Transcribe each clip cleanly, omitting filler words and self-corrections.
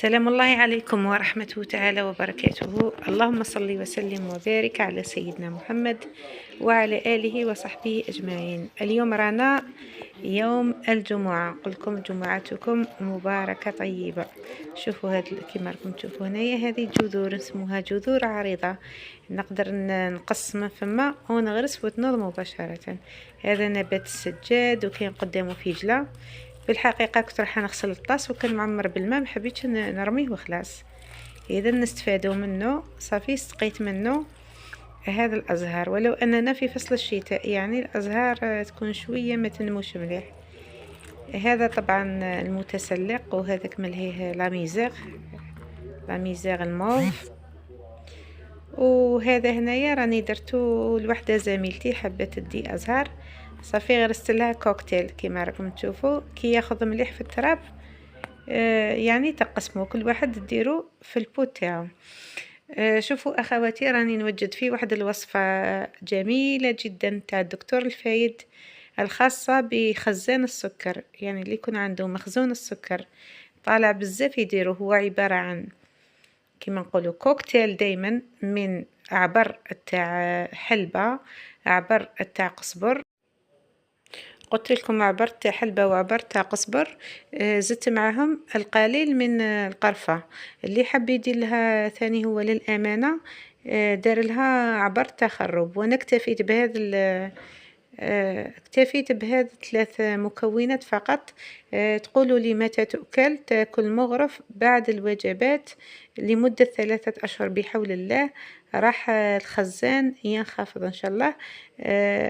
سلام الله عليكم ورحمة تعالى وبركاته. اللهم صل وسلم وبارك على سيدنا محمد وعلى آله وصحبه أجمعين. اليوم رانا يوم الجمعة، نقول لكم جمعتكم مباركة طيبة. شوفوا هاد كيما راكم تشوفوا هنايا، هذه جذور اسمها جذور عريضة، نقدر نقص من فما ونغرس وتنوض مباشرة. هذا نبات السجاد وكاين قدامه فجلة. بالحقيقة كنت راح نغسل الطاس وكان معمر بالماء، محبيتش نرميه وخلاص. اذا نستفادوا منه صافي، سقيت منه هذا الازهار، ولو اننا في فصل الشتاء يعني الازهار تكون شويه ما تنموش مليح. هذا طبعا المتسلق، وهذاك ملهيه لاميزيغ الموف. وهذا هنايا راني درتو لوحده زميلتي حبت تدي ازهار، صافي غرست لها كوكتيل كيما راكم تشوفوا. كي ياخذ مليح في التراب يعني تقسموا كل واحد ديروا في البوت تاعو. شوفوا اخواتي، راني نوجد فيه واحد الوصفه جميله جدا تاع الدكتور الفايد، الخاصه بخزان السكر. يعني اللي يكون عنده مخزون السكر طالع بزاف يديروه. هو عباره عن كما نقولوا كوكتيل دايما من عبر تاع حلبة، عبر تاع قزبر. قلت لكم عبر تاع حلبة وعبر تاع قزبر، زدت معهم القليل من القرفة. اللي حب يدير لها ثاني هو للأمانة دار لها عبر تاع خروب. وانا اكتفيت بهذا اكتفيت بهذه 3 مكونات فقط. تقولوا لي متى تؤكل؟ تاكل مغرف بعد الوجبات لمدة 3 أشهر بحول الله. راح الخزان ينخفض ان شاء الله.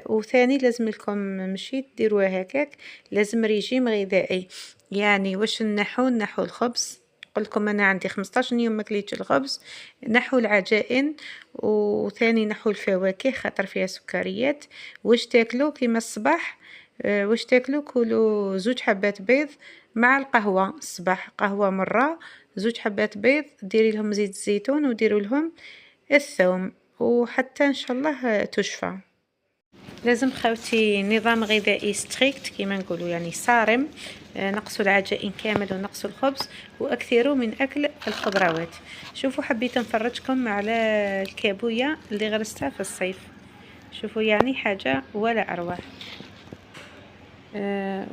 وثاني لازم لكم مشي ديروها هكاك، لازم ريجيم غذائي. يعني واش نحو الخبز، قلت لكم انا عندي 15 يوم ما كليتش الخبز. نحو العجائن، وثاني نحو الفواكه خاطر فيها سكريات. واش تاكلوا كيما الصباح؟ واش تاكلوا؟ كلوا 2 حبات بيض مع القهوه الصباح، قهوه مره 2 حبات بيض، ديري لهم زيت الزيتون وديروا لهم الثوم، وحتى ان شاء الله تشفى. لازم خوتي نظام غذائي ستريكت كيما نقولوا، يعني صارم. نقصوا العجائن كامل ونقصوا الخبز، واكثروا من اكل الخضروات. شوفوا حبيت نفرجكم على الكابويه اللي غرستها في الصيف. شوفوا يعني حاجه ولا اروع.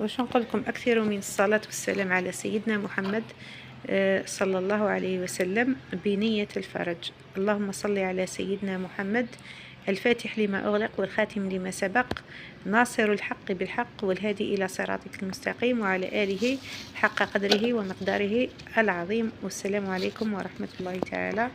واش نقول لكم؟ اكثروا من الصلاه والسلام على سيدنا محمد صلى الله عليه وسلم بنية الفرج. اللهم صل على سيدنا محمد الفاتح لما أغلق والخاتم لما سبق، ناصر الحق بالحق والهادي إلى صراطك المستقيم، وعلى آله حق قدره ومقداره العظيم. والسلام عليكم ورحمة الله تعالى